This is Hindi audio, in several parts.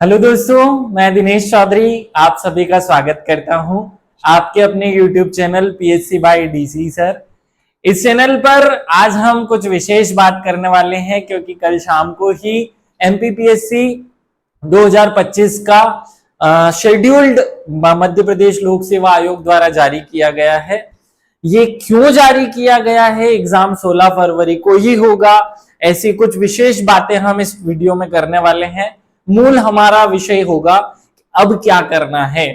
हेलो दोस्तों, मैं दिनेश चौधरी आप सभी का स्वागत करता हूं आपके अपने YouTube channel PSC by DC sir. इस चैनल पर आज हम कुछ विशेष बात करने वाले हैं क्योंकि कल शाम को ही एमपीपीएससी 2025 का शेड्यूल्ड मध्य प्रदेश लोक सेवा आयोग द्वारा जारी किया गया है। ये क्यों जारी किया गया है, एग्जाम 16 फरवरी को ही होगा, ऐसी कुछ विशेष बातें हम इस वीडियो में करने वाले हैं। मूल हमारा विषय होगा अब क्या करना है।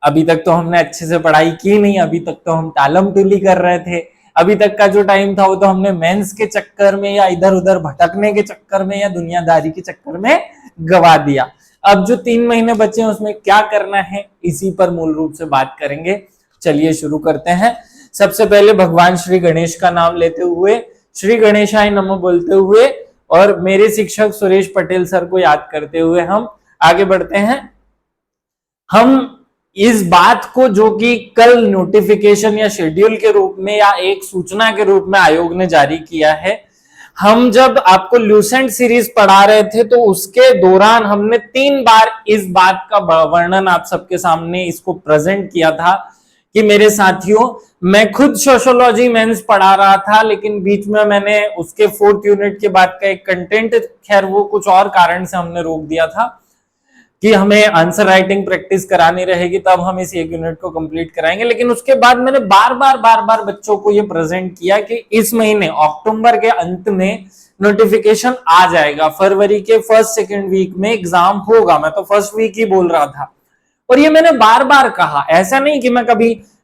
अभी तक तो हमने अच्छे से पढ़ाई की नहीं, अभी तक तो हम टालम टूली कर रहे थे। अभी तक का जो टाइम था वो तो हमने मेंस के चक्कर में या इधर उधर भटकने के चक्कर में या दुनियादारी के चक्कर में गवा दिया। अब जो 3 महीने बचे हैं उसमें क्या करना है, इसी पर मूल रूप से बात करेंगे। चलिए शुरू करते हैं। सबसे पहले भगवान श्री गणेश का नाम लेते हुए, श्री गणेशाय नमः बोलते हुए और मेरे शिक्षक सुरेश पटेल सर को याद करते हुए हम आगे बढ़ते हैं। हम इस बात को, जो कि कल नोटिफिकेशन या शेड्यूल के रूप में या एक सूचना के रूप में आयोग ने जारी किया है, हम जब आपको ल्यूसेंट सीरीज पढ़ा रहे थे तो उसके दौरान हमने 3 बार इस बात का वर्णन आप सबके सामने इसको प्रेजेंट किया था कि मेरे साथियों, मैं खुद सोशियोलॉजी मेंस पढ़ा रहा था, लेकिन बीच में मैंने उसके 4th यूनिट के बाद का एक कंटेंट, खैर वो कुछ और कारण से हमने रोक दिया था कि हमें आंसर राइटिंग प्रैक्टिस करानी रहेगी, तब हम इस 1 यूनिट को कंप्लीट कराएंगे। लेकिन उसके बाद मैंने बार बार बच्चों को ये प्रेजेंट किया कि इस महीने अक्टूबर के अंत में नोटिफिकेशन आ जाएगा, फरवरी के 1st-2nd वीक में एग्जाम होगा। मैं तो 1st वीक ही बोल रहा था और ये मैंने बार बार कहा। ऐसा नहीं कि मैं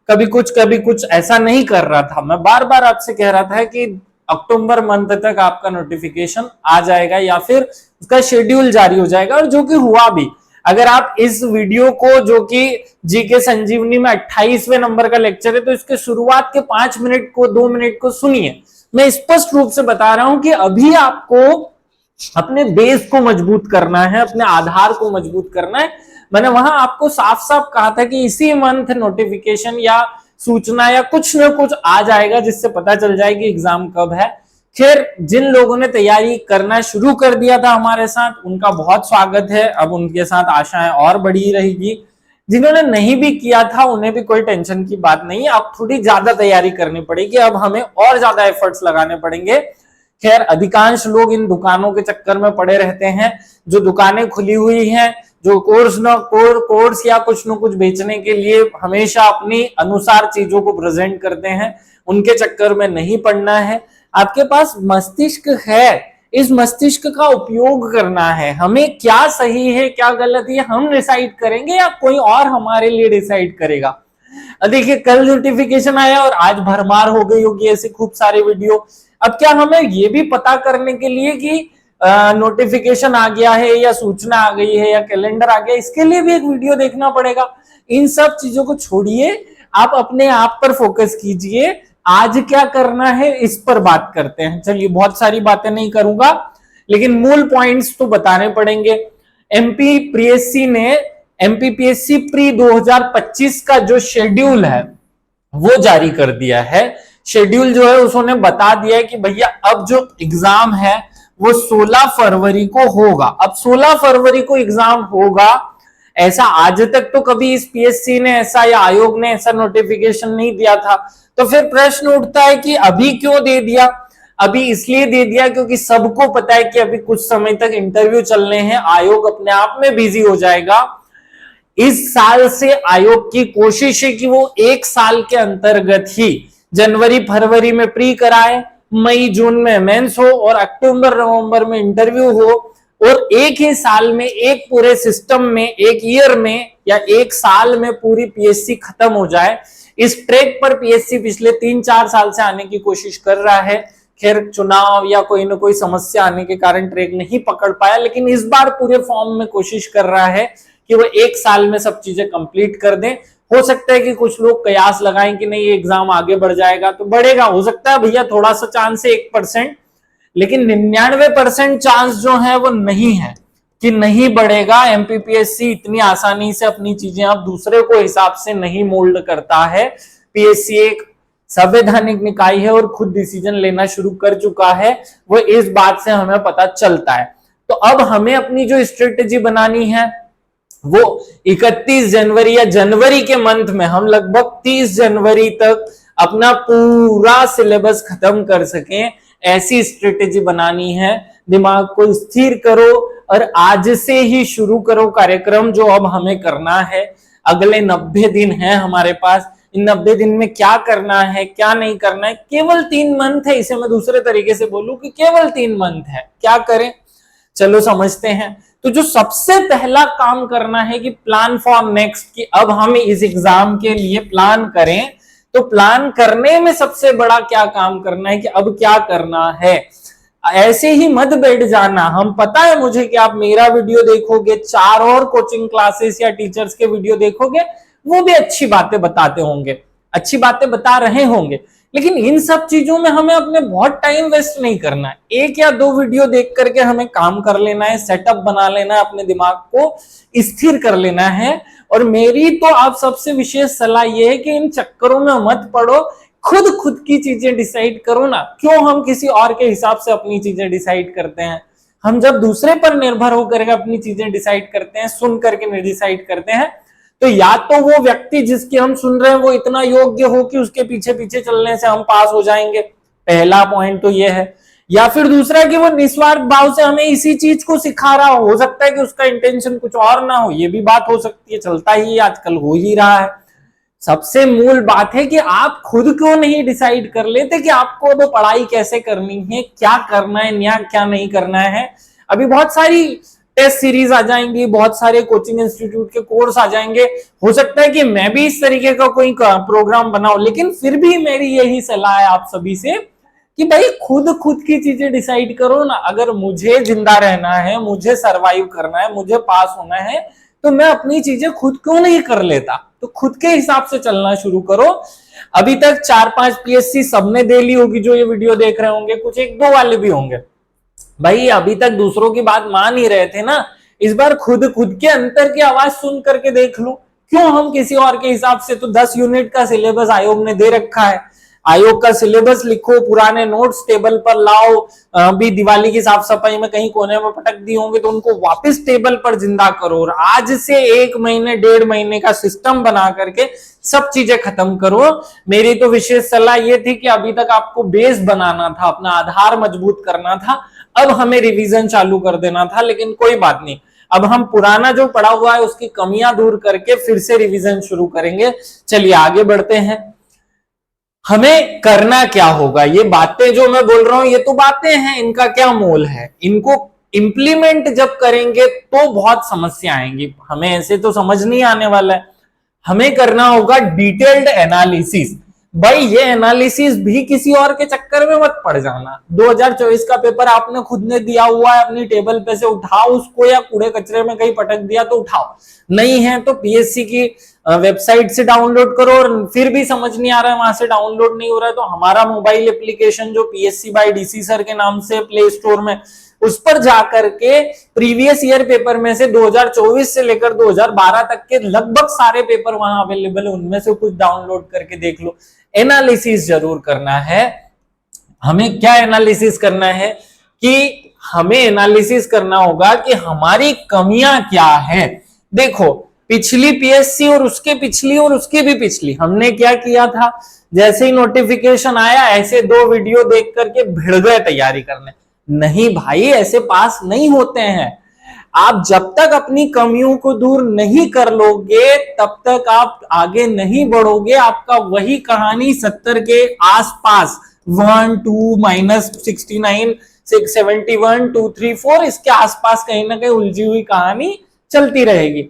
कभी कुछ ऐसा नहीं कर रहा था। मैं बार बार आपसे कह रहा था कि अक्टूबर मंथ तक आपका नोटिफिकेशन आ जाएगा या फिर उसका शेड्यूल जारी हो जाएगा, और जो कि हुआ भी। अगर आप इस वीडियो को, जो कि जीके संजीवनी में 28वें नंबर का लेक्चर है, तो इसके शुरुआत के 5 मिनट को 2 मिनट को सुनिए। मैं स्पष्ट रूप से बता रहा हूं कि अभी आपको अपने बेस को मजबूत करना है, अपने आधार को मजबूत करना है। मैंने वहां आपको साफ साफ कहा था कि इसी मंथ नोटिफिकेशन या सूचना या कुछ न कुछ आ जाएगा जिससे पता चल जाएगी एग्जाम कब है। खैर, जिन लोगों ने तैयारी करना शुरू कर दिया था हमारे साथ, उनका बहुत स्वागत है। अब उनके साथ आशाएं और बढ़ी रहेगी। जिन्होंने नहीं भी किया था उन्हें भी कोई टेंशन की बात नहीं है। अब थोड़ी ज्यादा तैयारी करनी पड़ेगी, अब हमें और ज्यादा एफर्ट्स लगाने पड़ेंगे। खैर, अधिकांश लोग इन दुकानों के चक्कर में पड़े रहते हैं। जो दुकानें खुली हुई हैं, जो कोर्स या कुछ न कुछ बेचने के लिए हमेशा अपनी अनुसार चीजों को प्रेजेंट करते हैं, उनके चक्कर में नहीं पड़ना है। आपके पास मस्तिष्क है, इस मस्तिष्क का उपयोग करना है। हमें क्या सही है क्या गलत है हम डिसाइड करेंगे या कोई और हमारे लिए डिसाइड करेगा। देखिए, कल नोटिफिकेशन आया और आज भरमार हो गई होगी ऐसे खूब सारे वीडियो। अब क्या हमें ये भी पता करने के लिए कि नोटिफिकेशन आ गया है या सूचना आ गई है या कैलेंडर आ गया, इसके लिए भी एक वीडियो देखना पड़ेगा? इन सब चीजों को छोड़िए, आप अपने आप पर फोकस कीजिए। आज क्या करना है इस पर बात करते हैं। चलिए, बहुत सारी बातें नहीं करूंगा, लेकिन मूल पॉइंट्स तो बताने पड़ेंगे। एमपीपीएससी प्री 2025 का जो शेड्यूल है वो जारी कर दिया है। शेड्यूल जो है उसने बता दिया है कि भैया अब जो एग्जाम है वो 16 फरवरी को होगा। अब 16 फरवरी को एग्जाम होगा, ऐसा आज तक तो कभी इस पीएससी ने ऐसा या आयोग ने ऐसा नोटिफिकेशन नहीं दिया था। तो फिर प्रश्न उठता है कि अभी क्यों दे दिया? अभी इसलिए दे दिया क्योंकि सबको पता है कि अभी कुछ समय तक इंटरव्यू चलने हैं, आयोग अपने आप में बिजी हो जाएगा। इस साल से आयोग की कोशिश है कि वो 1 साल के अंतर्गत ही जनवरी फरवरी में प्री कराए, मई जून में मेंस हो और अक्टूबर नवंबर में इंटरव्यू हो, और एक ही साल में, एक पूरे सिस्टम में, एक ईयर में या 1 साल में पूरी पीएससी खत्म हो जाए। इस ट्रैक पर पीएससी पिछले 3-4 साल से आने की कोशिश कर रहा है। खैर, चुनाव या कोई ना कोई समस्या आने के कारण ट्रैक नहीं पकड़ पाया, लेकिन इस बार पूरे फॉर्म में कोशिश कर रहा है कि वो 1 साल में सब चीजें कंप्लीट कर दें। हो सकता है कि कुछ लोग कयास लगाएं कि नहीं ये एग्जाम आगे बढ़ जाएगा, तो बढ़ेगा। हो सकता है भैया थोड़ा सा चांस है 1%, लेकिन 99% चांस जो है वो नहीं है कि नहीं बढ़ेगा। एमपीपीएससी इतनी आसानी से अपनी चीजें अब दूसरे को हिसाब से नहीं मोल्ड करता है। पीएससी एक संवैधानिक निकाय है और खुद डिसीजन लेना शुरू कर चुका है, वो इस बात से हमें पता चलता है। तो अब हमें अपनी जो स्ट्रेटेजी बनानी है वो 31 जनवरी या जनवरी के मंथ में हम लगभग 30 जनवरी तक अपना पूरा सिलेबस खत्म कर सकें, ऐसी स्ट्रेटेजी बनानी है। दिमाग को स्थिर करो और आज से ही शुरू करो कार्यक्रम जो अब हमें करना है। अगले 90 दिन है हमारे पास। इन 90 दिन में क्या करना है, क्या नहीं करना है, केवल 3 मंथ है। इसे मैं दूसरे तरीके से बोलूं कि केवल 3 मंथ है, क्या करें, चलो समझते हैं। तो जो सबसे पहला काम करना है कि प्लान फॉर नेक्स्ट, कि अब हम इस एग्जाम के लिए प्लान करें। तो प्लान करने में सबसे बड़ा क्या काम करना है कि अब क्या करना है। ऐसे ही मत बैठ जाना। हम पता है मुझे कि आप मेरा वीडियो देखोगे, 4 और कोचिंग क्लासेस या टीचर्स के वीडियो देखोगे, वो भी अच्छी बातें बताते होंगे, अच्छी बातें बता रहे होंगे, लेकिन इन सब चीजों में हमें अपने बहुत टाइम वेस्ट नहीं करना है। 1 या 2 वीडियो देख करके हमें काम कर लेना है, सेटअप बना लेना है, अपने दिमाग को स्थिर कर लेना है। और मेरी तो आप सबसे विशेष सलाह यह है कि इन चक्करों में मत पड़ो, खुद की चीजें डिसाइड करो ना। क्यों हम किसी और के हिसाब से अपनी चीजें डिसाइड करते हैं? हम जब दूसरे पर निर्भर होकर अपनी चीजें डिसाइड करते हैं, सुन करके डिसाइड करते हैं, तो या तो वो व्यक्ति जिसकी हम सुन रहे हैं वो इतना योग्य हो कि उसके पीछे पीछे चलने से हम पास हो जाएंगे, पहला पॉइंट तो ये है। या फिर दूसरा कि वो निस्वार्थ भाव से हमें इसी चीज को सिखा रहा हो सकता है कि उसका इंटेंशन कुछ और ना हो, ये भी बात हो सकती है, चलता ही आजकल हो ही रहा है। सबसे मूल बात है कि आप खुद क्यों नहीं डिसाइड कर लेते कि आपको वो पढ़ाई कैसे करनी है, क्या करना है या क्या नहीं करना है। अभी बहुत सारी टेस्ट सीरीज आ जाएंगी, बहुत सारे कोचिंग इंस्टीट्यूट के कोर्स आ जाएंगे। हो सकता है कि मैं भी इस तरीके का कोई प्रोग्राम बनाऊं, लेकिन फिर भी मेरी यही सलाह है आप सभी से कि भाई खुद की चीजें डिसाइड करो ना। अगर मुझे जिंदा रहना है, मुझे सरवाइव करना है, मुझे पास होना है, तो मैं अपनी चीजें खुद क्यों नहीं कर लेता? तो खुद के हिसाब से चलना शुरू करो। अभी तक 4-5 पीएससी सबने दे ली होगी जो ये वीडियो देख रहे होंगे, कुछ 1-2 वाले भी होंगे। भाई अभी तक दूसरों की बात मान ही रहे थे ना, इस बार खुद के अंतर की आवाज सुन करके देख लो। क्यों हम किसी और के हिसाब से? तो 10 यूनिट का सिलेबस आयोग ने दे रखा है, आयोग का सिलेबस लिखो, पुराने नोट्स टेबल पर लाओ। अभी दिवाली की साफ सफाई में कहीं कोने में पटक दिए होंगे तो उनको वापस टेबल पर जिंदा करो और आज से 1 महीने 1.5 महीने का सिस्टम बना करके सब चीजें खत्म करो। मेरी तो विशेष सलाह ये थी कि अभी तक आपको बेस बनाना था, अपना आधार मजबूत करना था, अब हमें रिवीजन चालू कर देना था। लेकिन कोई बात नहीं, अब हम पुराना जो पढ़ा हुआ है उसकी कमियां दूर करके फिर से रिवीजन शुरू करेंगे। चलिए आगे बढ़ते हैं। हमें करना क्या होगा? ये बातें जो मैं बोल रहा हूं ये तो बातें हैं, इनका क्या मोल है? इनको इंप्लीमेंट जब करेंगे तो बहुत समस्या आएंगी, हमें ऐसे तो समझ नहीं आने वाला है। हमें करना होगा डिटेल्ड एनालिसिस। भाई ये एनालिसिस भी किसी और के चक्कर में मत पड़ जाना। 2024 का पेपर आपने खुद ने दिया हुआ है, अपनी टेबल पे से उठाओ उसको, या कूड़े कचरे में कहीं पटक दिया तो उठाओ, नहीं है तो पीएससी की वेबसाइट से डाउनलोड करो। और फिर भी समझ नहीं आ रहा है, वहां से डाउनलोड नहीं हो रहा है, तो हमारा मोबाइल एप्लीकेशन जो पीएससी बाय डीसी सर के नाम से प्ले स्टोर में, उस पर जाकर के प्रीवियस ईयर पेपर में से 2024 से लेकर 2012 तक के लगभग सारे पेपर वहां अवेलेबल है, उनमें से कुछ डाउनलोड करके देख लो। एनालिसिस जरूर करना है। हमें क्या एनालिसिस करना है कि हमें एनालिसिस करना होगा कि हमारी कमियां क्या है। देखो पिछली पीएससी और उसके पिछली और उसकी भी पिछली, हमने क्या किया था, जैसे ही नोटिफिकेशन आया ऐसे 2 वीडियो देख करके भिड़ गए तैयारी करने। नहीं भाई, ऐसे पास नहीं होते हैं। आप जब तक अपनी कमियों को दूर नहीं कर लोगे तब तक आप आगे नहीं बढ़ोगे। आपका वही कहानी 70 के आसपास, 1 2 -69 671 2 3 4 इसके आसपास कहीं ना कहीं उलझी हुई कहानी चलती रहेगी।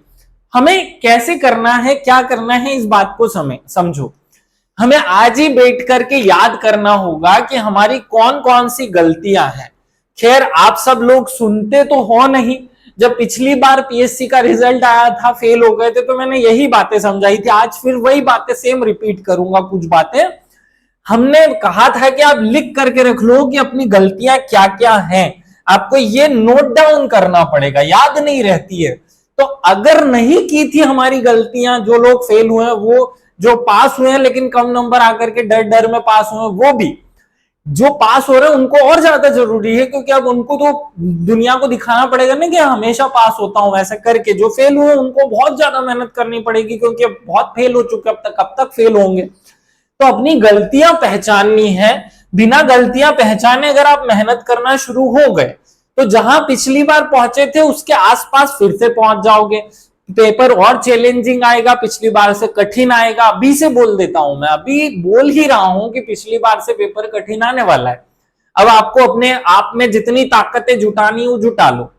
हमें कैसे करना है, क्या करना है, इस बात को समझो। हमें आज ही बैठ करके याद करना होगा कि हमारी कौन कौन सी गलतियां हैं। खैर आप सब लोग सुनते तो हो नहीं। जब पिछली बार पीएससी का रिजल्ट आया था, फेल हो गए थे, तो मैंने यही बातें समझाई थी। आज फिर वही बातें सेम रिपीट करूंगा। कुछ बातें हमने कहा था कि आप लिख करके रख लो कि अपनी गलतियां क्या क्या हैं। आपको ये नोट डाउन करना पड़ेगा, याद नहीं रहती है। तो अगर नहीं की थी हमारी गलतियां, जो लोग फेल हुए हैं, वो जो पास हुए हैं लेकिन कम नंबर आकर के डर डर में पास हुए, वो भी जो पास हो रहे हैं उनको और ज्यादा जरूरी है, क्योंकि अब उनको तो दुनिया को दिखाना पड़ेगा ना कि हमेशा पास होता हूं वैसे करके। जो फेल हुए उनको बहुत ज्यादा मेहनत करनी पड़ेगी, क्योंकि अब बहुत फेल हो चुके, अब तक कब तक फेल होंगे। तो अपनी गलतियां पहचाननी है। बिना गलतियां पहचाने अगर आप मेहनत करना शुरू हो गए तो जहां पिछली बार पहुंचे थे उसके आसपास फिर से पहुंच जाओगे। पेपर और चैलेंजिंग आएगा, पिछली बार से कठिन आएगा। अभी से बोल देता हूं, मैं अभी बोल ही रहा हूं कि पिछली बार से पेपर कठिन आने वाला है। अब आपको अपने आप में जितनी ताकतें जुटानी हो जुटा लो।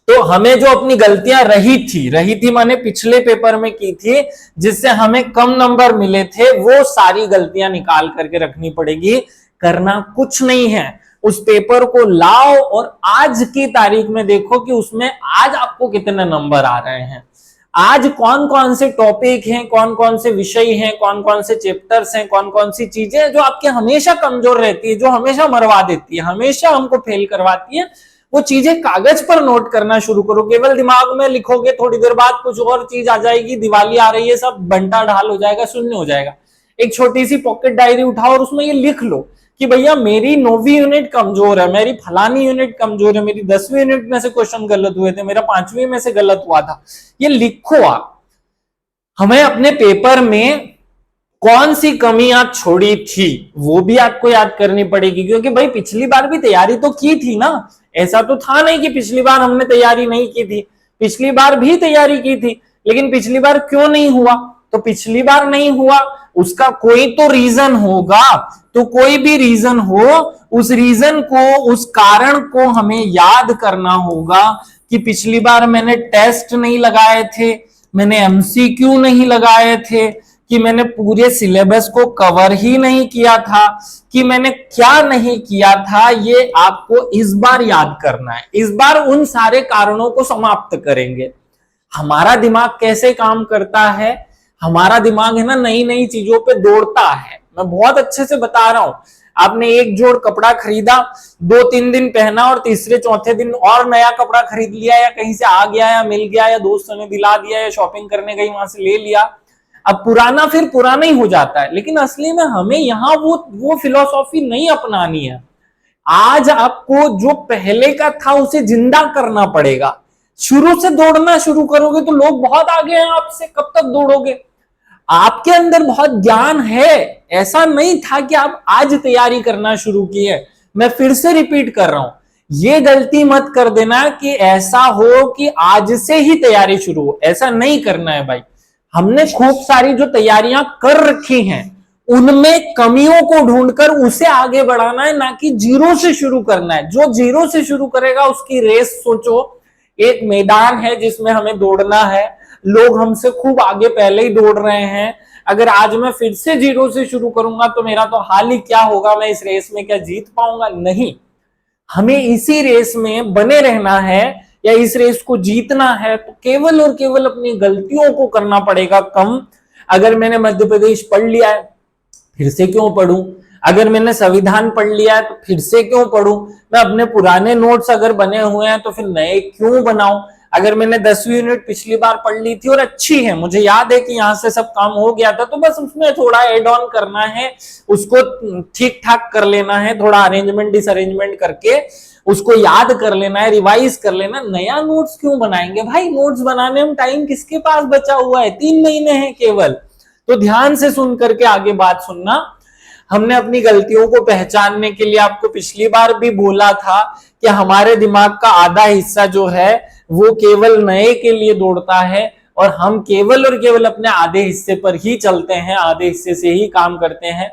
तो हमें जो अपनी गलतियां रही थी माने पिछले पेपर में की थी, जिससे हमें कम नंबर मिले थे, वो सारी गलतियां निकाल करके रखनी पड़ेगी। करना कुछ नहीं है, उस पेपर को लाओ और आज की तारीख में देखो कि उसमें आज आपको कितने नंबर आ रहे हैं। आज कौन कौन से टॉपिक हैं, कौन कौन से विषय हैं, कौन कौन से चैप्टर्स हैं, कौन कौन सी चीजें जो आपके हमेशा कमजोर रहती है, जो हमेशा मरवा देती है, हमेशा हमको फेल करवाती है, वो चीजें कागज पर नोट करना शुरू करो। केवल दिमाग में लिखोगे, थोड़ी देर बाद कुछ और चीज आ जाएगी, दिवाली आ रही है, सब बंटा ढाल हो जाएगा, शून्य हो जाएगा। एक छोटी सी पॉकेट डायरी उठाओ और उसमें ये लिख लो कि भैया मेरी 9वीं यूनिट कमजोर है, मेरी फलानी यूनिट कमजोर है, मेरी 10वीं यूनिट में से क्वेश्चन गलत हुए थे, मेरा 5वीं में से गलत हुआ था। ये लिखो आप। हमें अपने पेपर में कौन सी कमियां छोड़ी थी वो भी आपको याद करनी पड़ेगी, क्योंकि भाई पिछली बार भी तैयारी तो की थी ना। ऐसा तो था नहीं कि पिछली बार हमने तैयारी नहीं की थी, पिछली बार भी तैयारी की थी, लेकिन पिछली बार क्यों नहीं हुआ? तो पिछली बार नहीं हुआ, उसका कोई तो रीजन होगा। तो कोई भी रीजन हो, उस रीजन को, उस कारण को हमें याद करना होगा कि पिछली बार मैंने टेस्ट नहीं लगाए थे, मैंने एमसीक्यू नहीं लगाए थे, कि मैंने पूरे सिलेबस को कवर ही नहीं किया था, कि मैंने क्या नहीं किया था। ये आपको इस बार याद करना है। इस बार उन सारे कारणों को समाप्त करेंगे। हमारा दिमाग कैसे काम करता है? हमारा दिमाग है ना, नई नई चीजों पे दौड़ता है। मैं बहुत अच्छे से बता रहा हूं। आपने एक जोड़ कपड़ा खरीदा, 2-3 दिन पहना और तीसरे चौथे दिन और नया कपड़ा खरीद लिया, या कहीं से आ गया, या मिल गया, या दोस्तों ने दिला दिया, या शॉपिंग करने गई वहां से ले लिया। अब पुराना फिर पुराना ही हो जाता है। लेकिन असली में हमें यहाँ वो फिलॉसफी नहीं अपनानी है। आज आपको जो पहले का था उसे जिंदा करना पड़ेगा। शुरू से दौड़ना शुरू करोगे तो लोग बहुत आगे हैं आपसे, कब तक दौड़ोगे? आपके अंदर बहुत ज्ञान है। ऐसा नहीं था कि आप आज तैयारी करना शुरू की है। मैं फिर से रिपीट कर रहा हूं, ये गलती मत कर देना कि ऐसा हो कि आज से ही तैयारी शुरू हो। ऐसा नहीं करना है भाई। हमने खूब सारी जो तैयारियां कर रखी हैं उनमें कमियों को ढूंढकर उसे आगे बढ़ाना है, ना कि जीरो से शुरू करना है। जो जीरो से शुरू करेगा उसकी रेस सोचो। एक मैदान है जिसमें हमें दौड़ना है, लोग हमसे खूब आगे पहले ही दौड़ रहे हैं। अगर आज मैं फिर से जीरो से शुरू करूंगा तो मेरा तो हाल ही क्या होगा? मैं इस रेस में क्या जीत पाऊंगा? नहीं। हमें इसी रेस में बने रहना है या इस रेस को जीतना है तो केवल और केवल अपनी गलतियों को करना पड़ेगा कम। अगर मैंने मध्य प्रदेश पढ़ लिया है फिर से क्यों पढ़ूं? अगर मैंने संविधान पढ़ लिया है तो फिर से क्यों पढ़ूं? मैं अपने पुराने नोट्स अगर बने हुए हैं तो फिर नए क्यों बनाऊं? अगर मैंने 10वीं यूनिट पिछली बार पढ़ ली थी और अच्छी है, मुझे याद है कि यहां से सब काम हो गया था, तो बस उसमें थोड़ा एड ऑन करना है, उसको ठीक ठाक कर लेना है, थोड़ा अरेंजमेंट डिसअरेंजमेंट करके उसको याद कर लेना है, रिवाइज कर लेना। नया नोट्स क्यों बनाएंगे भाई? नोट्स बनाने में टाइम किसके पास बचा हुआ है? 3 महीने हैं केवल। तो ध्यान से सुन करके आगे बात सुनना। हमने अपनी गलतियों को पहचानने के लिए आपको पिछली बार भी बोला था कि हमारे दिमाग का आधा हिस्सा जो है वो केवल नए के लिए दौड़ता है और हम केवल और केवल अपने आधे हिस्से पर ही चलते हैं, आधे हिस्से से ही काम करते हैं।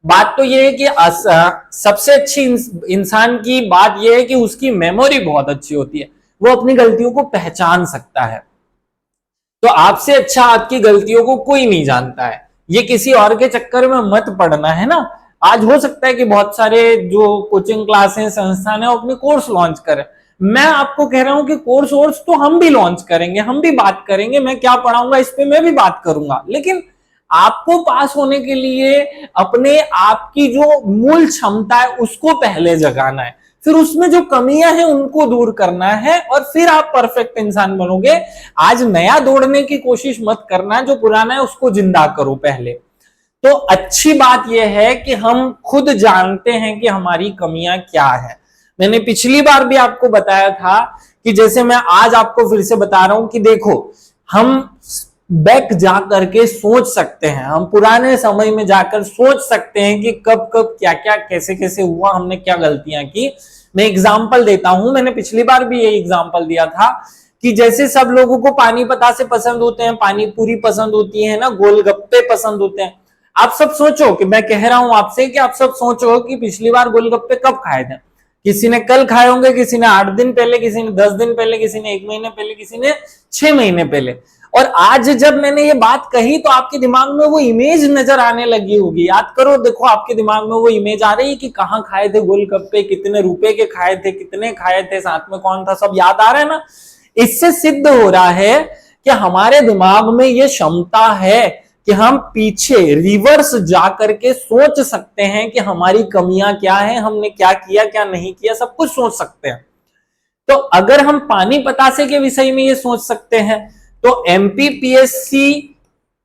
बात तो ये है कि सबसे अच्छी इंसान की बात यह है कि उसकी मेमोरी बहुत अच्छी होती है, वो अपनी गलतियों को पहचान सकता है। तो आपसे अच्छा आपकी गलतियों को कोई नहीं जानता है। ये किसी और के चक्कर में मत पड़ना है ना। आज हो सकता है कि बहुत सारे जो कोचिंग क्लासेस संस्थान है वो अपने कोर्स लॉन्च करें। मैं आपको कह रहा हूं कि कोर्स तो हम भी लॉन्च करेंगे, हम भी बात करेंगे। मैं क्या पढ़ाऊंगा इस पे मैं भी बात करूंगा, लेकिन आपको पास होने के लिए अपने आप की जो मूल क्षमता है उसको पहले जगाना है, फिर उसमें जो कमियां हैं उनको दूर करना है और फिर आप परफेक्ट इंसान बनोगे। आज नया दौड़ने की कोशिश मत करना, जो पुराना है उसको जिंदा करो पहले। तो अच्छी बात यह है कि हम खुद जानते हैं कि हमारी कमियां क्या है। मैंने पिछली बार भी आपको बताया था कि जैसे मैं आज आपको फिर से बता रहा हूं कि देखो, हम बैक जा करके सोच सकते हैं, हम पुराने समय में जाकर सोच सकते हैं कि कब कब क्या क्या कैसे कैसे हुआ, हमने क्या गलतियां की। मैं एग्जाम्पल देता हूं, मैंने पिछली बार भी ये एग्जाम्पल दिया था कि जैसे सब लोगों को पानी पतासे पसंद होते हैं, पानी पूरी पसंद होती है ना, गोलगप्पे पसंद होते हैं। आप सब सोचो कि मैं कह रहा हूं आपसे कि आप सब सोचो कि पिछली बार गोलगप्पे कब खाए थे। किसी ने कल खाए होंगे, किसी ने 8 दिन पहले, किसी ने 10 दिन पहले, किसी ने 1 महीने पहले, किसी ने 6 महीने पहले। और आज जब मैंने ये बात कही तो आपके दिमाग में वो इमेज नजर आने लगी होगी। याद करो, देखो आपके दिमाग में वो इमेज आ रही है कि कहाँ खाए थे गोलगप्पे, कितने रुपए के खाए थे, कितने खाए थे, साथ में कौन था, सब याद आ रहा है ना। इससे सिद्ध हो रहा है कि हमारे दिमाग में ये क्षमता है कि हम पीछे रिवर्स जाकर के सोच सकते हैं कि हमारी कमियां क्या है, हमने क्या किया क्या नहीं किया, सब कुछ सोच सकते हैं। तो अगर हम पानी पतासे के विषय में ये सोच सकते हैं तो एमपीपीएससी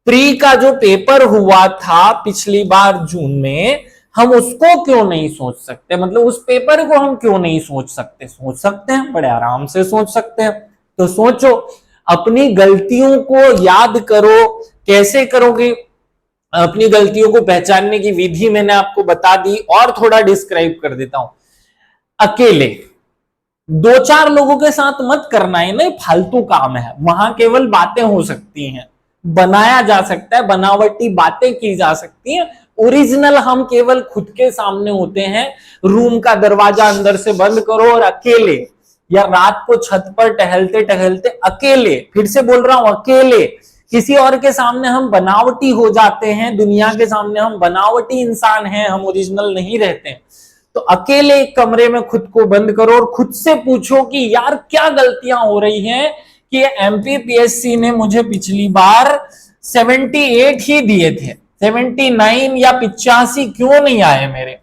प्री का जो पेपर हुआ था पिछली बार जून में, हम उसको क्यों नहीं सोच सकते, मतलब उस पेपर को हम क्यों नहीं सोच सकते। सोच सकते हैं, बड़े आराम से सोच सकते हैं। तो सोचो, अपनी गलतियों को याद करो। कैसे करोगे? अपनी गलतियों को पहचानने की विधि मैंने आपको बता दी और थोड़ा डिस्क्राइब कर देता हूं। अकेले 2-4 लोगों के साथ मत करना है, नहीं फालतू काम है, वहां केवल बातें हो सकती हैं, बनाया जा सकता है, बनावटी बातें की जा सकती हैं। ओरिजिनल हम केवल खुद के सामने होते हैं। रूम का दरवाजा अंदर से बंद करो और अकेले, या रात को छत पर टहलते टहलते अकेले, फिर से बोल रहा हूं अकेले, किसी और के सामने हम बनावटी हो जाते हैं, दुनिया के सामने हम बनावटी इंसान हैं, हम ओरिजिनल नहीं रहते। तो अकेले एक कमरे में खुद को बंद करो और खुद से पूछो कि यार क्या गलतियां हो रही हैं कि एमपीपीएससी ने मुझे पिछली बार 78 ही दिए थे, 79 या 85 क्यों नहीं आए मेरे।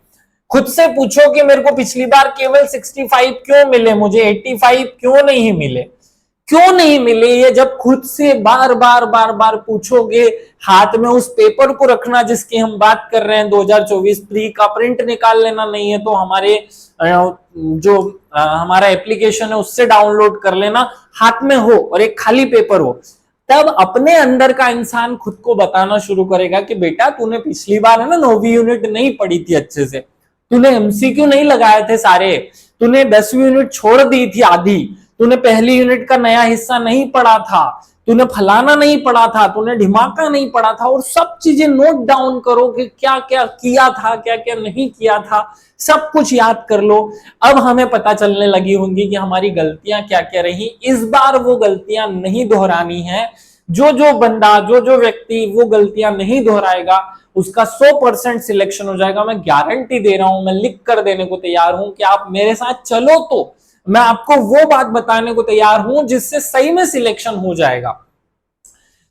खुद से पूछो कि मेरे को पिछली बार केवल 65 क्यों मिले, मुझे 85 क्यों नहीं मिले, क्यों नहीं मिले। ये जब खुद से बार बार पूछोगे, हाथ में उस पेपर को रखना जिसकी हम बात कर रहे हैं 2024 प्री का, प्रिंट निकाल लेना, नहीं है तो हमारे जो हमारा एप्लीकेशन है उससे डाउनलोड कर लेना, हाथ में हो और एक खाली पेपर हो, तब अपने अंदर का इंसान खुद को बताना शुरू करेगा कि बेटा तूने पिछली बार है ना 9वीं यूनिट नहीं पढ़ी थी अच्छे से, तूने एमसीक्यू नहीं लगाए थे सारे, तूने 10वीं यूनिट छोड़ दी थी आधी, तूने पहली यूनिट का नया हिस्सा नहीं पढ़ा था, तूने फलाना नहीं पढ़ा था, तूने ढिमाका नहीं पढ़ा था। और सब चीजें नोट डाउन करो कि क्या क्या किया था, क्या क्या नहीं किया था, सब कुछ याद कर लो। अब हमें पता चलने लगी होंगी कि हमारी गलतियां क्या क्या रही। इस बार वो गलतियां नहीं दोहरानी है। जो जो बंदा, जो जो व्यक्ति वो गलतियां नहीं दोहराएगा उसका 100% सिलेक्शन हो जाएगा। मैं गारंटी दे रहा हूं, मैं लिख कर देने को तैयार हूं कि आप मेरे साथ चलो तो मैं आपको वो बात बताने को तैयार हूं जिससे सही में सिलेक्शन हो जाएगा।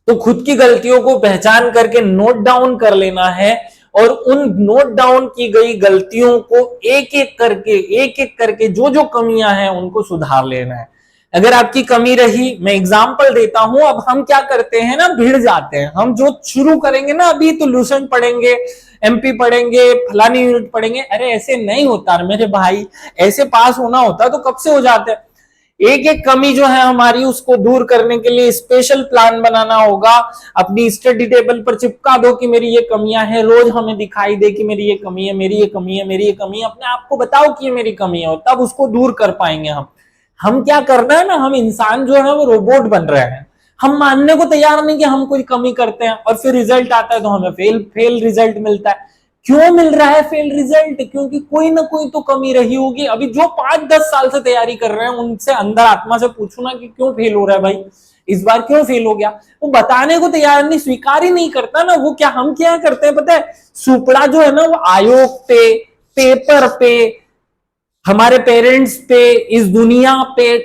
तो खुद की गलतियों को पहचान करके नोट डाउन कर लेना है और उन नोट डाउन की गई गलतियों को एक एक करके जो जो कमियां हैं उनको सुधार लेना है। अगर आपकी कमी रही, मैं एग्जांपल देता हूं, अब हम क्या करते हैं ना, भिड़ जाते हैं। हम जो शुरू करेंगे ना, अभी तो लूसेंट पढ़ेंगे, एमपी पढ़ेंगे, फलानी यूनिट पढ़ेंगे, अरे ऐसे नहीं होता मेरे भाई, ऐसे पास होना होता तो कब से हो जाते हैं। एक एक कमी जो है हमारी उसको दूर करने के लिए स्पेशल प्लान बनाना होगा। अपनी स्टडी टेबल पर चिपका दो कि मेरी ये कमियां हैं, रोज हमें दिखाई दे कि मेरी ये कमी है, मेरी ये कमी है, मेरी ये कमी है, अपने आप को बताओ कि ये मेरी कमी है, और तब उसको दूर कर पाएंगे हम क्या करना है ना, हम इंसान जो है वो रोबोट बन रहे हैं। हम मानने को तैयार नहीं कि हम कोई कमी करते हैं और फिर रिजल्ट आता है तो हमें फेल रिजल्ट मिलता है। क्यों मिल रहा है फेल रिजल्ट? क्योंकि कोई ना कोई तो कमी रही होगी। अभी जो 5-10 साल से तैयारी कर रहे हैं उनसे अंदर आत्मा से पूछो ना कि क्यों फेल हो रहा है भाई, इस बार क्यों फेल हो गया। वो बताने को तैयार नहीं, स्वीकार ही नहीं करता ना। वो क्या, हम क्या करते हैं पता है, सुपड़ा जो है ना वो आयोग पे, पेपर पे, हमारे पेरेंट्स पे, इस दुनिया पे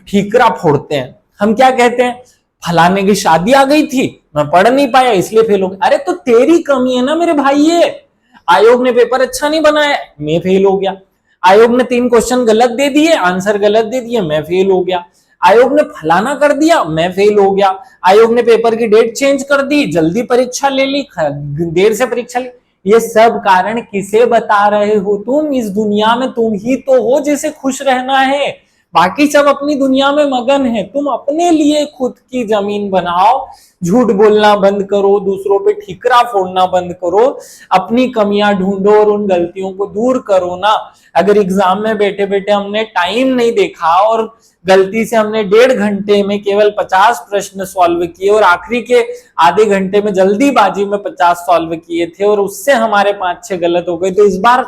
ठीकरा फोड़ते हैं। हम क्या कहते हैं, फलाने की शादी आ गई थी, मैं पढ़ नहीं पाया इसलिए फेल हो गया। अरे तो तेरी कमी है ना मेरे भाई, ये आयोग ने पेपर अच्छा नहीं बनाया, मैं फेल हो गया। आयोग ने 3 क्वेश्चन गलत दे दिए, आंसर गलत दे दिए, मैं फेल हो गया। आयोग ने फलाना कर दिया, मैं फेल हो गया। आयोग ने पेपर की डेट चेंज कर दी, जल्दी परीक्षा ले ली, देर से परीक्षा ली। ये सब कारण किसे बता रहे हो तुम? इस दुनिया में तुम ही तो हो जिसे खुश रहना है, बाकी सब अपनी दुनिया में मगन है। तुम अपने लिए खुद की जमीन बनाओ, झूठ बोलना बंद करो, दूसरों पे ठिकरा फोड़ना बंद करो, अपनी कमियां ढूंढो और उन गलतियों को दूर करो ना। अगर एग्जाम में बैठे बैठे हमने टाइम नहीं देखा और गलती से हमने 1.5 घंटे में केवल 50 प्रश्न सॉल्व किए और आखिरी के आधे घंटे में जल्दीबाजी में 50 सॉल्व किए थे और उससे हमारे 5-6 गलत हो गए, तो इस बार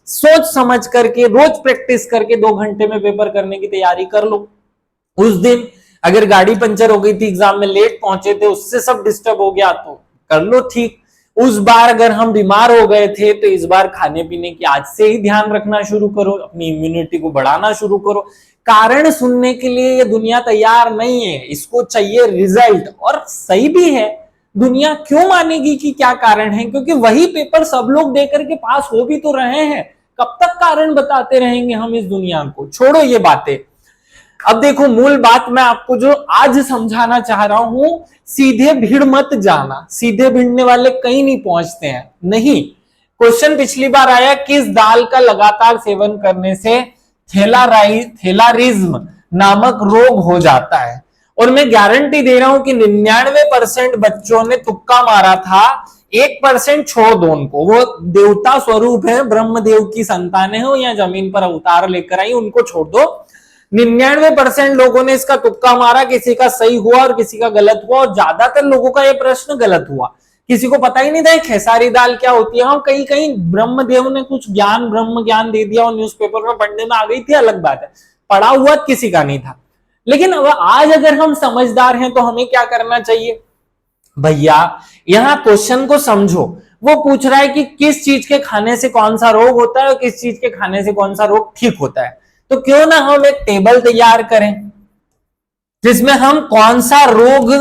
सोच समझ करके रोज प्रैक्टिस करके 2 घंटे में पेपर करने की तैयारी कर लो। उस दिन अगर गाड़ी पंचर हो गई थी, एग्जाम में लेट पहुंचे थे, उससे सब डिस्टर्ब हो गया तो कर लो ठीक। उस बार अगर हम बीमार हो गए थे तो इस बार खाने पीने की आज से ही ध्यान रखना शुरू करो, अपनी इम्यूनिटी को बढ़ाना शुरू करो। कारण सुनने के लिए ये दुनिया तैयार नहीं है, इसको चाहिए रिजल्ट। और सही भी है, दुनिया क्यों मानेगी कि क्या कारण है? क्योंकि वही पेपर सब लोग दे करके पास हो भी तो रहे हैं। कब तक कारण बताते रहेंगे हम इस दुनिया को? छोड़ो ये बातें। अब देखो, मूल बात मैं आपको जो आज समझाना चाह रहा हूं, सीधे भीड़ मत जाना। सीधे भिड़ने वाले कहीं नहीं पहुंचते हैं। नहीं, क्वेश्चन पिछली बार आया, किस दाल का लगातार सेवन करने से थैलारिज्म नामक रोग हो जाता है? और मैं गारंटी दे रहा हूं कि 99% बच्चों ने तुक्का मारा था। 1% छोड़ दो उनको, वो देवता स्वरूप है, ब्रह्मदेव की संतान है, या जमीन पर अवतार लेकर आई, उनको छोड़ दो। 99% लोगों ने इसका तुक्का मारा, किसी का सही हुआ और किसी का गलत हुआ, और ज्यादातर लोगों का यह प्रश्न गलत हुआ। किसी को पता ही नहीं था खेसारी दाल क्या होती है। हाँ, कहीं कहीं ब्रह्मदेव ने कुछ ज्ञान, ब्रह्म ज्ञान दे दिया और न्यूज़पेपर में पढ़ने में आ गई थी, अलग बात है। पढ़ा हुआ किसी का नहीं था। लेकिन अब आज अगर हम समझदार हैं तो हमें क्या करना चाहिए? भैया, यहां क्वेश्चन को समझो। वो पूछ रहा है कि किस चीज के खाने से कौन सा रोग होता है और किस चीज के खाने से कौन सा रोग ठीक होता है। तो क्यों ना हम एक टेबल तैयार करें जिसमें हम कौन सा रोग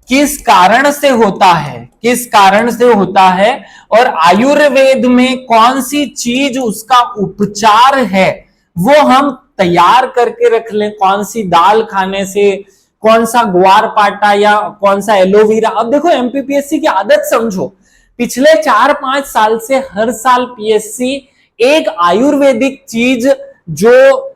किस कारण से होता है, किस कारण से होता है, और आयुर्वेद में कौन सी चीज उसका उपचार है, वो हम तैयार करके रख लें। कौन सी दाल खाने से, कौन सा ग्वार पाटा या कौन सा एलोवेरा। अब देखो, एमपीपीएससी की आदत समझो। पिछले 4-5 साल से हर साल पीएससी एक आयुर्वेदिक चीज, जो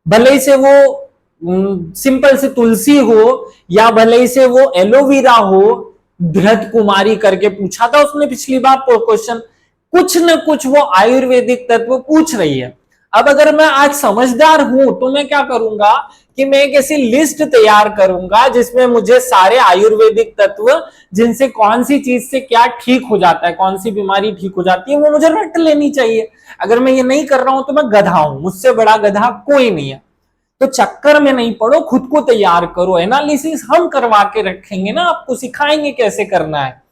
भले से वो सिंपल से तुलसी हो या भले से वो एलोवेरा हो, धृत कुमारी करके पूछा था उसने पिछली बार क्वेश्चन, कुछ न कुछ वो आयुर्वेदिक तत्व पूछ रही है। अब अगर मैं आज समझदार हूं तो मैं क्या करूंगा कि मैं एक ऐसी लिस्ट तैयार करूंगा जिसमें मुझे सारे आयुर्वेदिक तत्व, जिनसे कौन सी चीज से क्या ठीक हो जाता है, कौन सी बीमारी ठीक हो जाती है, वो मुझे रट लेनी चाहिए। अगर मैं ये नहीं कर रहा हूं तो मैं गधा हूं, मुझसे बड़ा गधा कोई नहीं है। तो चक्कर में नहीं पड़ो, खुद को तैयार करो। एनालिसिस हम करवा के रखेंगे ना, आपको सिखाएंगे कैसे करना है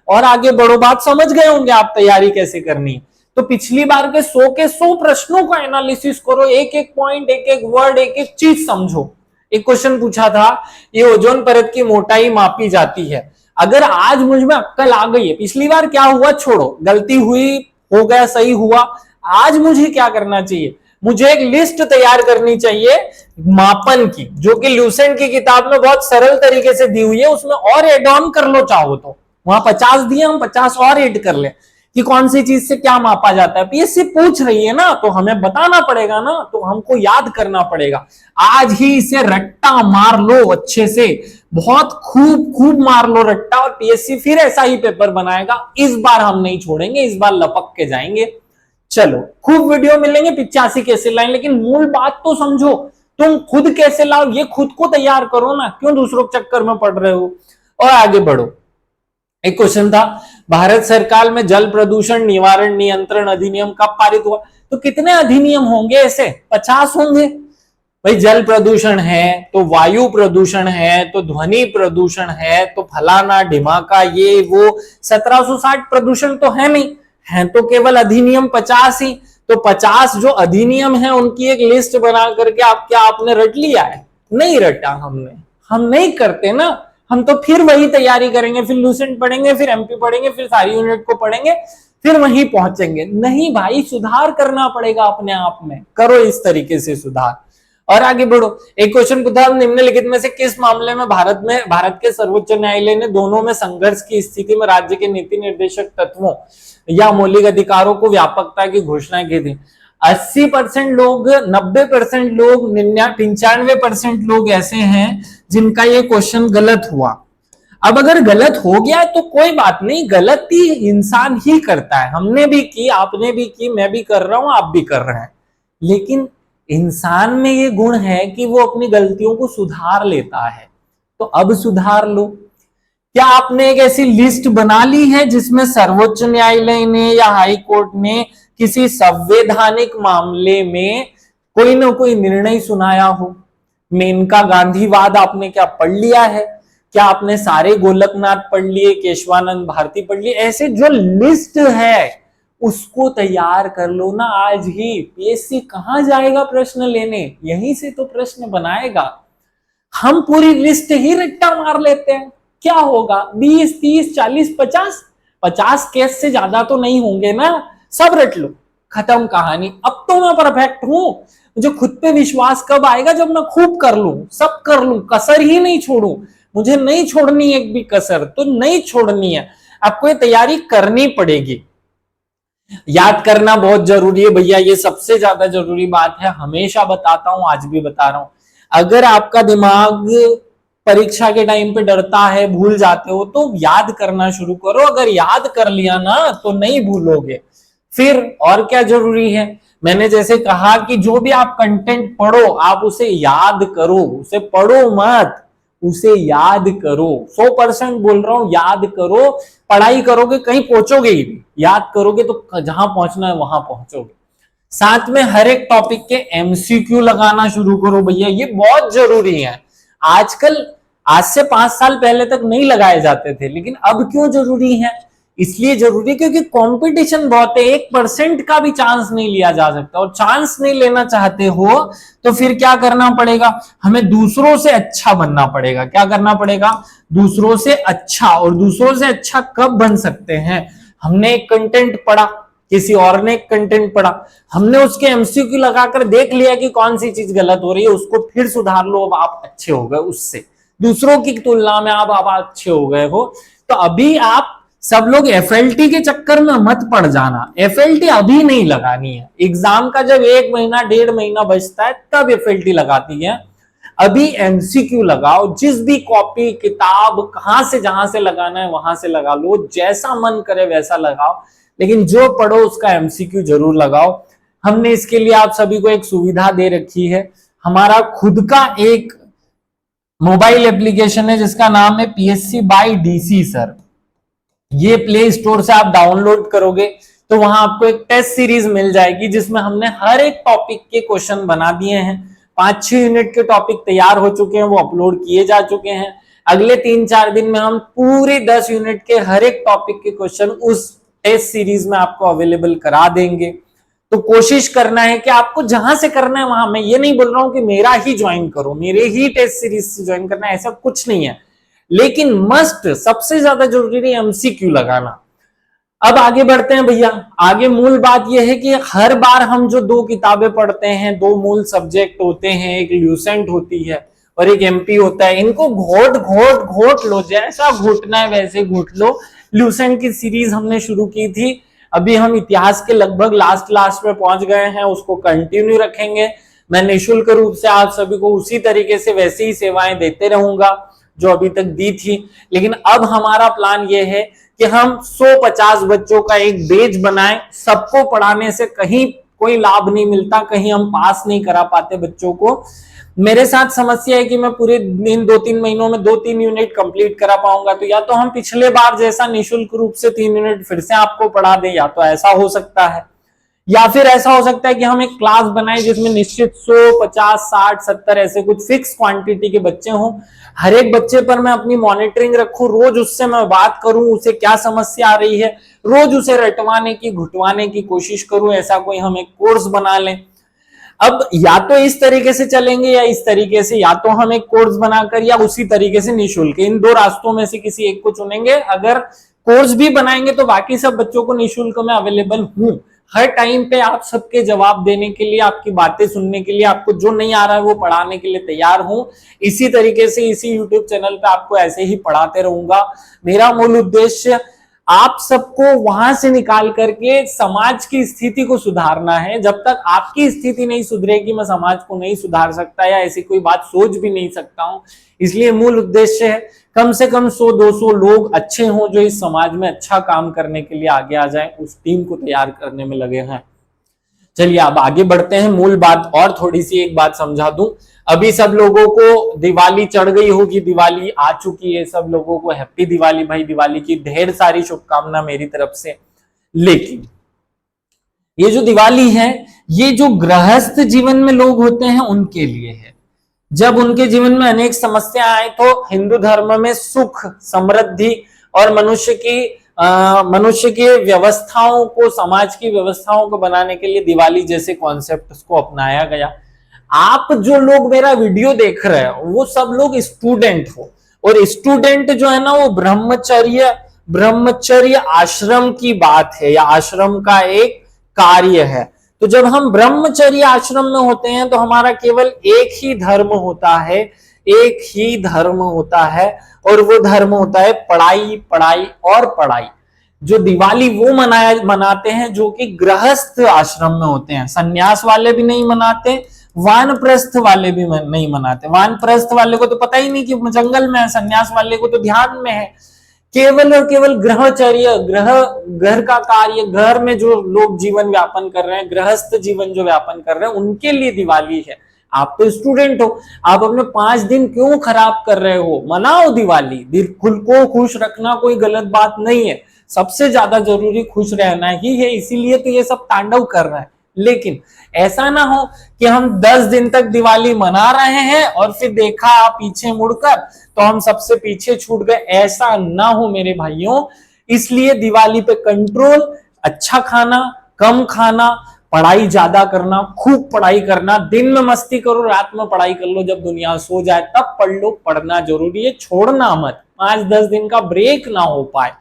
और आगे बढ़ो। बात समझ गए होंगे आप, तैयारी कैसे करनी है। तो पिछली बार के 100 प्रश्नों का एनालिसिस करो, एक एक पॉइंट, एक एक वर्ड, एक एक चीज समझो। एक क्वेश्चन पूछा था, ये ओजोन परत की मोटाई मापी जाती है। अगर आज मुझ में अक्कल आ गई है, पिछली बार क्या हुआ छोड़ो, गलती हुई, हो गया, सही हुआ, आज मुझे क्या करना चाहिए? मुझे एक लिस्ट तैयार करनी चाहिए मापन की, जो कि ल्यूसेंट की किताब में बहुत सरल तरीके से दी हुई है। उसमें और एड ऑन कर लो चाहो तो, वहां 50 दिए, हम 50 और ऐड कर ले कि कौन सी चीज से क्या मापा जाता है। पीएससी पूछ रही है ना, तो हमें बताना पड़ेगा ना, तो हमको याद करना पड़ेगा। आज ही इसे रट्टा मार लो अच्छे से, बहुत खूब खूब मार लो रट्टा, और पीएससी फिर ऐसा ही पेपर बनाएगा। इस बार हम नहीं छोड़ेंगे, इस बार लपक के जाएंगे। चलो, खूब वीडियो मिलेंगे 85 कैसे लाएं, लेकिन मूल बात तो समझो। तुम खुद कैसे लाओ, ये खुद को तैयार करो ना, क्यों दूसरों के चक्कर में पड़ रहे हो। और आगे बढ़ो। एक क्वेश्चन था, भारत सरकार में जल प्रदूषण निवारण नियंत्रण अधिनियम कब पारित हुआ? तो कितने अधिनियम होंगे ऐसे? 50 होंगे भाई। जल प्रदूषण है तो वायु प्रदूषण है, तो ध्वनि प्रदूषण है, तो फलाना ढिमाका, ये वो 1760 प्रदूषण तो है नहीं, है तो केवल अधिनियम 50 ही। तो 50 जो अधिनियम है उनकी एक लिस्ट बना करके आप क्या आपने रट लिया है? नहीं रटा हमने, हम नहीं करते ना। हम तो फिर वही तैयारी करेंगे, फिर लूसेंट पढ़ेंगे, फिर एमपी पढ़ेंगे, फिर सारी यूनिट को पढ़ेंगे, फिर वहीं पहुंचेंगे। नहीं भाई, सुधार करना पड़ेगा अपने आप में, करो इस तरीके से सुधार। और आगे बढ़ो। एक क्वेश्चन पूछा, निम्नलिखित में से किस मामले में भारत के सर्वोच्च न्यायालय ने दोनों में संघर्ष की स्थिति में राज्य के नीति निर्देशक तत्वों या मौलिक अधिकारों को व्यापकता की घोषणा की थी? 80% लोग, 90% लोग, 95% लोग ऐसे हैं जिनका ये क्वेश्चन गलत हुआ। अब अगर गलत हो गया तो कोई बात नहीं, गलती इंसान ही करता है, हमने भी की, आपने भी की, मैं भी कर रहा हूं, आप भी कर रहे हैं, लेकिन इंसान में ये गुण है कि वो अपनी गलतियों को सुधार लेता है। तो अब सुधार लो। क्या आपने एक ऐसी लिस्ट बना ली है जिसमें सर्वोच्च न्यायालय ने या हाई कोर्ट ने किसी संवैधानिक मामले में कोई ना कोई निर्णय सुनाया हो? मेनका गांधीवाद आपने क्या पढ़ लिया है? क्या आपने सारे गोलकनाथ पढ़ लिए, केशवानंद भारती पढ़ लिए? ऐसे जो लिस्ट है उसको तैयार कर लो ना आज ही। पीएससी कहां जाएगा प्रश्न लेने, यहीं से तो प्रश्न बनाएगा। हम पूरी लिस्ट ही रट्टा मार लेते हैं, क्या होगा? 20, 30, 40, 50 केस से ज्यादा तो नहीं होंगे ना, सब रट लो, खत्म कहानी। अब तो मैं परफेक्ट हूं। मुझे खुद पे विश्वास कब आएगा? जब मैं खूब कर लूं, सब कर लूं, कसर ही नहीं छोड़ूं। मुझे नहीं छोड़नी एक भी कसर, तो नहीं छोड़नी है। आपको ये तैयारी करनी पड़ेगी। याद करना बहुत जरूरी है भैया, ये सबसे ज्यादा जरूरी बात है, हमेशा बताता हूं, आज भी बता रहा हूं। अगर आपका दिमाग परीक्षा के टाइम पे डरता है, भूल जाते हो, तो याद करना शुरू करो। अगर याद कर लिया ना तो नहीं भूलोगे। फिर और क्या जरूरी है? मैंने जैसे कहा कि जो भी आप कंटेंट पढ़ो आप उसे याद करो, उसे पढ़ो मत, उसे याद करो। 100% बोल रहा हूं, याद करो। पढ़ाई करोगे कहीं पहुंचोगे ही नहीं, याद करोगे तो जहां पहुंचना है वहां पहुंचोगे। साथ में हर एक टॉपिक के एमसीक्यू लगाना शुरू करो भैया, ये बहुत जरूरी है। आजकल, आज से 5 साल पहले तक नहीं लगाए जाते थे, लेकिन अब क्यों जरूरी है? इसलिए जरूरी क्योंकि कंपटीशन बहुत है, 1% का भी चांस नहीं लिया जा सकता। और चांस नहीं लेना चाहते हो तो फिर क्या करना पड़ेगा? हमें दूसरों से अच्छा बनना पड़ेगा। क्या करना पड़ेगा? दूसरों से अच्छा। और दूसरों से अच्छा कब बन सकते हैं? हमने एक कंटेंट पढ़ा, किसी और ने एक कंटेंट पढ़ा, हमने उसके एमसीक्यू लगाकर देख लिया कि कौन सी चीज गलत हो रही है, उसको फिर सुधार लो। अब आप अच्छे हो गए, उससे दूसरों की तुलना में आप अच्छे हो गए हो। तो अभी आप सब लोग एफएलटी के चक्कर में मत पड़ जाना। एफएलटी अभी नहीं लगानी है, एग्जाम का जब 1 महीना 1.5 महीना बचता है तब एफएलटी लगाती है। अभी एमसीक्यू लगाओ, जिस भी कॉपी किताब कहां से जहां से लगाना है वहां से लगा लो, जैसा मन करे वैसा लगाओ, लेकिन जो पढ़ो उसका एमसीक्यू जरूर लगाओ। हमने इसके लिए आप सभी को एक सुविधा दे रखी है। हमारा खुद का एक मोबाइल एप्लीकेशन है जिसका नाम है पीएससी बाय डीसी सर। ये प्ले स्टोर से आप डाउनलोड करोगे तो वहां आपको एक टेस्ट सीरीज मिल जाएगी जिसमें हमने हर एक टॉपिक के क्वेश्चन बना दिए हैं। 5-6 यूनिट के टॉपिक तैयार हो चुके हैं, वो अपलोड किए जा चुके हैं। अगले 3-4 दिन में हम पूरी 10 यूनिट के हर एक टॉपिक के क्वेश्चन उस टेस्ट सीरीज में आपको अवेलेबल करा देंगे। तो कोशिश करना है कि आपको जहां से करना है वहां। मैं ये नहीं बोल रहा हूं कि मेरा ही ज्वाइन करो, मेरे ही टेस्ट सीरीज से ज्वाइन करना है, ऐसा कुछ नहीं है, लेकिन मस्ट सबसे ज्यादा जरूरी है एमसीक्यू लगाना। अब आगे बढ़ते हैं भैया। आगे मूल बात यह है कि हर बार हम जो 2 किताबें पढ़ते हैं, 2 मूल सब्जेक्ट होते हैं, एक ल्यूसेंट होती है और एक एमपी होता है, इनको घोट घोट घोट लो, जैसा घोटना है वैसे घोट लो। ल्यूसेंट की सीरीज हमने शुरू की थी, अभी हम इतिहास के लगभग लास्ट में पहुंच गए हैं, उसको कंटिन्यू रखेंगे। मैं निःशुल्क रूप से आप सभी को उसी तरीके से वैसी ही सेवाएं देते रहूंगा जो अभी तक दी थी। लेकिन अब हमारा प्लान ये है कि हम 150 बच्चों का एक बैच बनाएं। सबको पढ़ाने से कहीं कोई लाभ नहीं मिलता, कहीं हम पास नहीं करा पाते बच्चों को। मेरे साथ समस्या है कि मैं पूरे दिन 2-3 महीनों में 2-3 यूनिट कंप्लीट करा पाऊंगा, तो या तो हम पिछले बार जैसा निःशुल्क रूप से 3 यूनिट फिर से आपको पढ़ा दें, या तो ऐसा हो सकता है, या फिर ऐसा हो सकता है कि हम एक क्लास बनाएं जिसमें निश्चित 100, 50, 60, 70 ऐसे कुछ फिक्स क्वांटिटी के बच्चे हों। हर एक बच्चे पर मैं अपनी मॉनिटरिंग रखूं, रोज उससे मैं बात करूं, उसे क्या समस्या आ रही है, रोज उसे रटवाने की घुटवाने की कोशिश करूं। ऐसा कोई हम एक कोर्स बना लें। अब या तो इस तरीके से चलेंगे या इस तरीके से, या तो हम एक कोर्स बनाकर या उसी तरीके से निःशुल्क, इन 2 रास्तों में से किसी एक को चुनेंगे। अगर कोर्स भी बनाएंगे तो बाकी सब बच्चों को निःशुल्क में अवेलेबल हूं, हर टाइम पे आप सबके जवाब देने के लिए, आपकी बातें सुनने के लिए, आपको जो नहीं आ रहा है वो पढ़ाने के लिए तैयार हूं। इसी तरीके से इसी यूट्यूब चैनल पे आपको ऐसे ही पढ़ाते रहूंगा। मेरा मूल उद्देश्य आप सबको वहां से निकाल करके समाज की स्थिति को सुधारना है। जब तक आपकी स्थिति नहीं सुधरेगी, मैं समाज को नहीं सुधार सकता या ऐसी कोई बात सोच भी नहीं सकता हूं। इसलिए मूल उद्देश्य है कम से कम 100-200 लोग अच्छे हों जो इस समाज में अच्छा काम करने के लिए आगे आ जाएं, उस टीम को तैयार करने में लगे हैं। चलिए अब आगे बढ़ते हैं। मूल बात और थोड़ी सी एक बात समझा दूं। अभी सब लोगों को दिवाली चढ़ गई होगी, दिवाली आ चुकी है, सब लोगों को हैप्पी दिवाली भाई, दिवाली की ढेर सारी शुभकामना मेरी तरफ से। लेकिन ये जो दिवाली है, ये जो गृहस्थ जीवन में लोग होते हैं उनके लिए है। जब उनके जीवन में अनेक समस्या आए तो हिंदू धर्म में सुख, समृद्धि और मनुष्य की व्यवस्थाओं को, समाज की व्यवस्थाओं को बनाने के लिए दिवाली जैसे कॉन्सेप्ट को अपनाया गया। आप जो लोग मेरा वीडियो देख रहे हो वो सब लोग स्टूडेंट हो, और स्टूडेंट जो है ना वो ब्रह्मचर्य आश्रम की बात है या आश्रम का एक कार्य है। तो जब हम ब्रह्मचर्य आश्रम में होते हैं तो हमारा केवल एक ही धर्म होता है, एक ही धर्म होता है, और वो धर्म होता है पढ़ाई, पढ़ाई और पढ़ाई। जो दिवाली वो मनाते हैं जो कि गृहस्थ आश्रम में होते हैं। सन्यास वाले भी नहीं मनाते, वानप्रस्थ वाले भी नहीं मनाते। वानप्रस्थ वाले को तो पता ही नहीं कि जंगल में है, सन्यास वाले को तो ध्यान में है। केवल और केवल गृहचर्य, घर का कार्य, घर में जो लोग जीवन व्यापन कर रहे हैं, गृहस्थ जीवन जो व्यापन कर रहे हैं, उनके लिए दिवाली है। आप तो स्टूडेंट हो, आप अपने 5 दिन क्यों खराब कर रहे हो? मनाओ दिवाली, दिल को खुश रखना कोई गलत बात नहीं है। सबसे ज्यादा जरूरी खुश रहना ही है, इसीलिए तो ये सब तांडव कर रहा है। लेकिन ऐसा ना हो कि हम 10 दिन तक दिवाली मना रहे हैं और फिर देखा पीछे मुड़कर तो हम सबसे पीछे छूट गए। ऐसा ना हो मेरे भाइयों। इसलिए दिवाली पे कंट्रोल, अच्छा खाना, कम खाना, पढ़ाई ज्यादा करना, खूब पढ़ाई करना। दिन में मस्ती करो, रात में पढ़ाई कर लो, जब दुनिया सो जाए तब पढ़ लो। पढ़ना जरूरी है, छोड़ना मत। 5-10 दिन का ब्रेक ना हो पाए।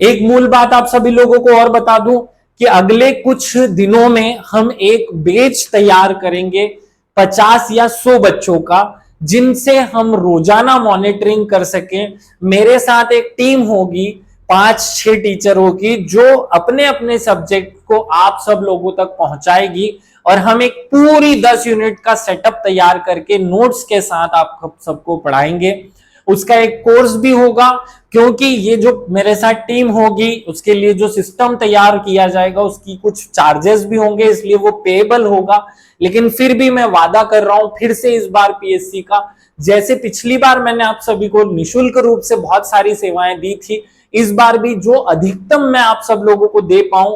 एक मूल बात आप सभी लोगों को और बता दूं कि अगले कुछ दिनों में हम एक बैच तैयार करेंगे 50 या 100 बच्चों का, जिनसे हम रोजाना मॉनिटरिंग कर सकें। मेरे साथ एक टीम होगी 5-6 टीचरों की, जो अपने अपने सब्जेक्ट को आप सब लोगों तक पहुंचाएगी, और हम एक पूरी 10 यूनिट का सेटअप तैयार करके नोट्स के साथ आप सबको पढ़ाएंगे। उसका एक कोर्स भी होगा, क्योंकि ये जो मेरे साथ टीम होगी उसके लिए जो सिस्टम तैयार किया जाएगा उसकी कुछ चार्जेस भी होंगे, इसलिए वो पेएबल होगा। लेकिन फिर भी मैं वादा कर रहा हूं फिर से इस बार पीएससी का, जैसे पिछली बार मैंने आप सभी को निःशुल्क रूप से बहुत सारी सेवाएं दी थी, इस बार भी जो अधिकतम मैं आप सब लोगों को दे पाऊं।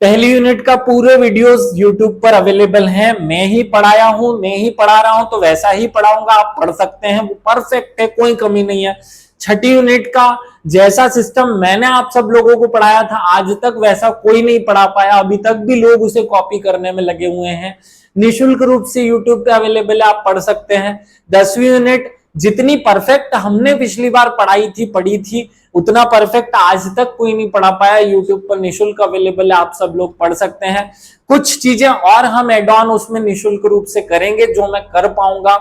पहली यूनिट का पूरे वीडियोस यूट्यूब पर अवेलेबल हैं। मैं ही पढ़ाया हूं, मैं ही पढ़ा रहा हूं, तो वैसा ही पढ़ाऊंगा, आप पढ़ सकते हैं, वो परफेक्ट है, कोई कमी नहीं है। छठी यूनिट का जैसा सिस्टम मैंने आप सब लोगों को पढ़ाया था, आज तक वैसा कोई नहीं पढ़ा पाया, अभी तक भी लोग उसे कॉपी करने में लगे हुए हैं। निःशुल्क रूप से यूट्यूब पे अवेलेबल है, आप पढ़ सकते हैं। 10वीं यूनिट जितनी परफेक्ट हमने पिछली बार पढ़ी थी उतना परफेक्ट आज तक कोई नहीं पढ़ा पाया। यूट्यूब पर निःशुल्क अवेलेबल है, आप सब लोग पढ़ सकते हैं। कुछ चीजें और हम एड ऑन उसमें निःशुल्क रूप से करेंगे जो मैं कर पाऊंगा।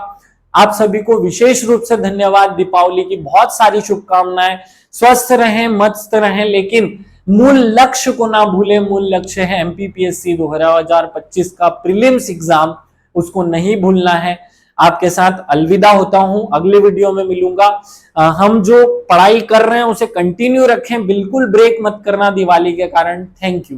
आप सभी को विशेष रूप से धन्यवाद। दीपावली की बहुत सारी शुभकामनाएं। स्वस्थ रहें, मस्त रहें, लेकिन मूल लक्ष्य को ना भूलें। मूल लक्ष्य है एमपीपीएससी 2025 का प्रीलिम्स एग्जाम, उसको नहीं भूलना है। आपके साथ अलविदा होता हूं, अगले वीडियो में मिलूंगा। हम जो पढ़ाई कर रहे हैं उसे कंटिन्यू रखें, बिल्कुल ब्रेक मत करना दिवाली के कारण। Thank you.